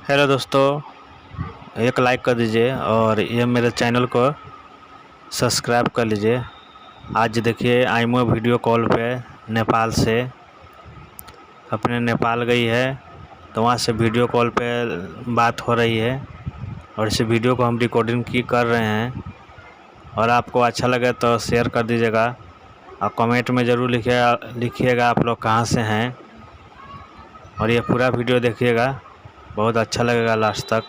Hello दोस्तों, एक like कर दीजिए और ये मेरे चैनल को सब्सक्राइब कर लीजिए। आज देखिए आईमो वीडियो कॉल पे नेपाल से अपने नेपाल गई है, तो वहाँ से वीडियो कॉल पे बात हो रही है और इस वीडियो को हम रिकॉर्डिंग कर रहे हैं। और आपको अच्छा लगे तो शेयर कर दीजिएगा और कमेंट में ज़रूर लिखिएगा आप लोग कहाँ से हैं। और ये पूरा वीडियो देखिएगा, बहुत अच्छा लगेगा लास्ट तक।